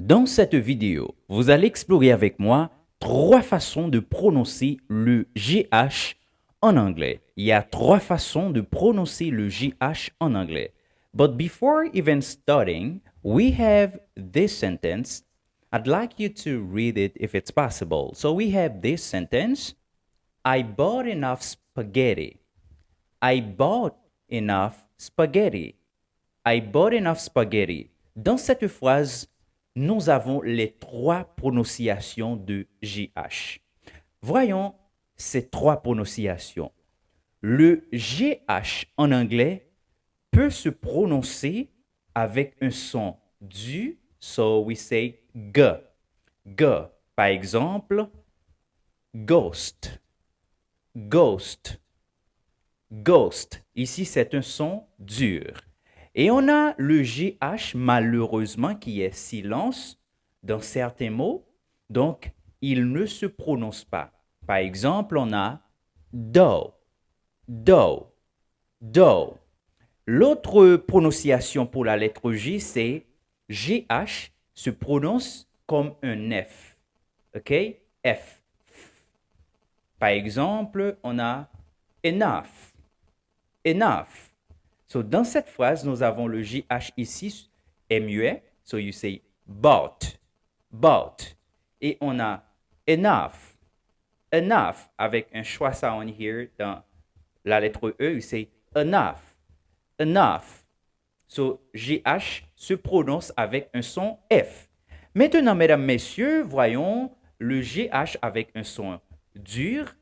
Dans cette vidéo, vous allez explorer avec moi trois façons de prononcer le GH en anglais. Il y a trois façons de prononcer le GH en anglais. But before even starting, we have this sentence. I'd like you to read it if it's possible. So we have this sentence. I bought enough spaghetti. I bought enough spaghetti. I bought enough spaghetti. Dans cette phrase, nous avons les trois prononciations de GH. Voyons ces trois prononciations. Le GH en anglais peut se prononcer avec un son du, so we say G. G. Par exemple, ghost, ghost, ghost. Ici, c'est un son dur. Et on a le GH malheureusement qui est silence dans certains mots, donc il ne se prononce pas. Par exemple, on a do, do, do. L'autre prononciation pour la lettre G, c'est GH se prononce comme un F. OK? F. Par exemple, on a enough, enough. So, dans cette phrase, nous avons le GH ici, est muet. So, you say bought, bought. Et on a enough, enough, avec un choix sound here dans la lettre E, you say enough, enough. So, GH se prononce avec un son F. Maintenant, mesdames, messieurs, voyons le GH avec un son dur.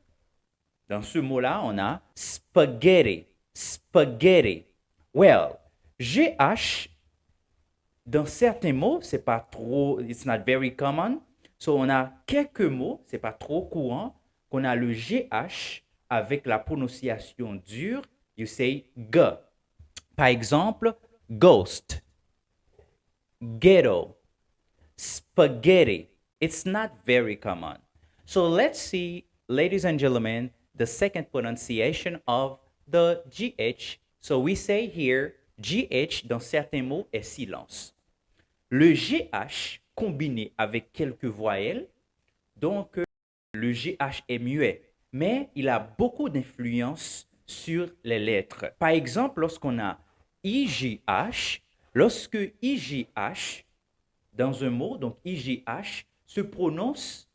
Dans ce mot-là, on a spaghetti, spaghetti. Well, GH, dans certains mots, c'est pas trop, it's not very common. So, on a quelques mots, c'est pas trop courant, qu'on a le GH avec la prononciation dure, you say G. Par exemple, ghost, ghetto, spaghetti. It's not very common. So, let's see, ladies and gentlemen, the second pronunciation of the GH. So we say here, GH dans certains mots est silence. Le GH combiné avec quelques voyelles, donc le GH est muet, mais il a beaucoup d'influence sur les lettres. Par exemple, lorsqu'on a IGH, lorsque IGH dans un mot, donc IGH, se prononce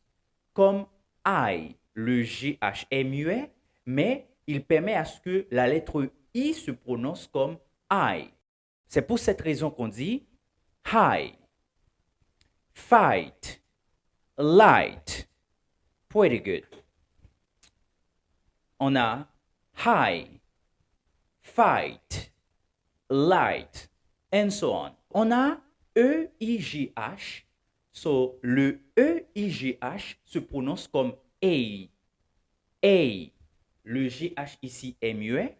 comme I. Le GH est muet, mais il permet à ce que la lettre I se prononce comme I. C'est pour cette raison qu'on dit high, fight, light. Pretty good. On a high, fight, light, and so on. On a EIGH. So, le EIGH se prononce comme A. A. Le GH ici est muet.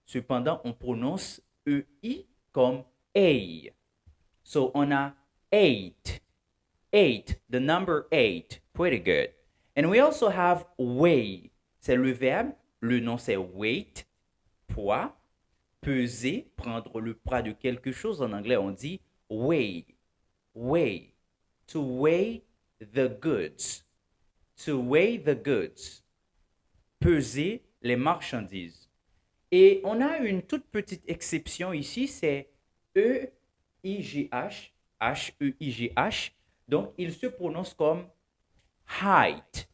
Cependant, on prononce EI comme A. So, on a 8. 8, the number 8. Pretty good. And we also have weigh. C'est le verbe. Le nom, c'est weight. Poids. Peser. Prendre le poids de quelque chose. En anglais, on dit weigh. Weigh. To weigh the goods. To weigh the goods. Peser les marchandises. Et on a une toute petite exception ici, c'est E-I-G-H, H-E-I-G-H. Donc, il se prononce comme height.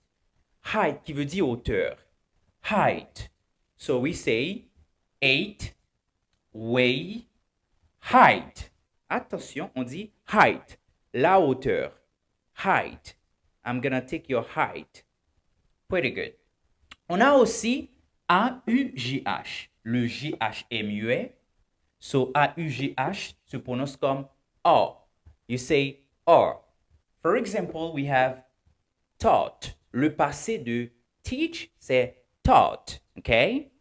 Height qui veut dire hauteur. Height. So we say 8, weigh, height. Attention, on dit height, la hauteur. Height. I'm gonna take your height. Pretty good. On a aussi A-U-G-H. Le G-H est muet. So A-U-G-H se prononce comme O. You say or. For example, we have taught. Le passé de teach, c'est taught. Okay?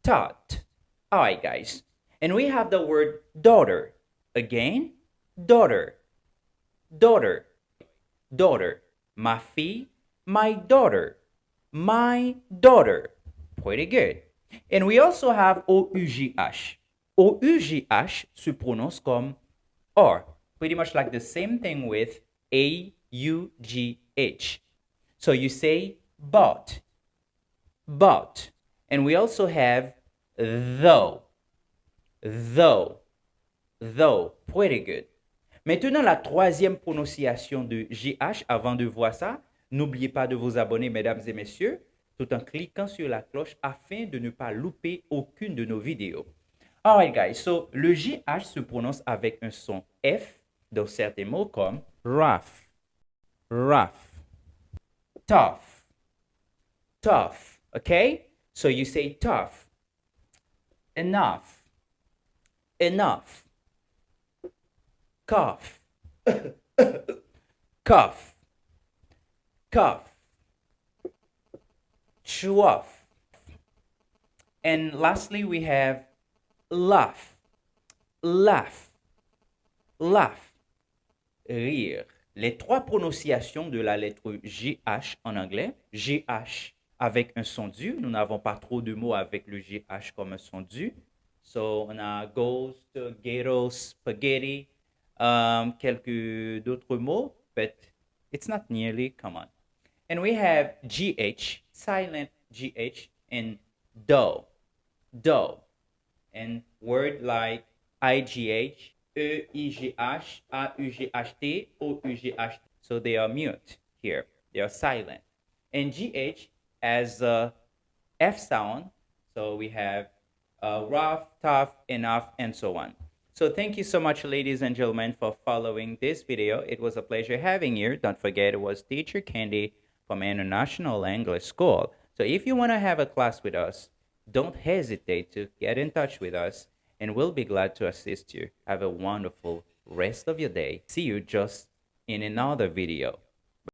Taught. All right, guys. And we have the word daughter. Again, daughter. Daughter. Daughter. Ma fille, my daughter. My daughter. Pretty good. And we also have O-U-G-H. O-U-G-H se prononce comme or. Pretty much like the same thing with A-U-G-H. So you say bought, bought. And we also have though, though, though. Pretty good. Maintenant, la troisième prononciation de GH, avant de voir ça, n'oubliez pas de vous abonner, mesdames et messieurs, tout en cliquant sur la cloche afin de ne pas louper aucune de nos vidéos. Alright guys, so le GH se prononce avec un son F dans certains mots comme rough, rough, tough, tough, okay? So you say tough, enough, enough, cough, cough, cough, trough. And lastly, we have laugh, laugh, laugh, rire. Les trois prononciations de la lettre GH en anglais, GH avec un son du, nous n'avons pas trop de mots avec le GH comme un son du. So, on a ghost, ghetto, spaghetti, quelques d'autres mots, but it's not nearly common. And we have GH, silent GH, and dough, dough. And word like IGH, EIGH, AUGHT, OUGHT. So they are mute here. They are silent. And GH has a F sound. So we have rough, tough, enough, and so on. So thank you so much, ladies and gentlemen, for following this video. It was a pleasure having you. Don't forget, it was Teacher Candy from International English School. So if you want to have a class with us, don't hesitate to get in touch with us, and we'll be glad to assist you. Have a wonderful rest of your day. See you just in another video.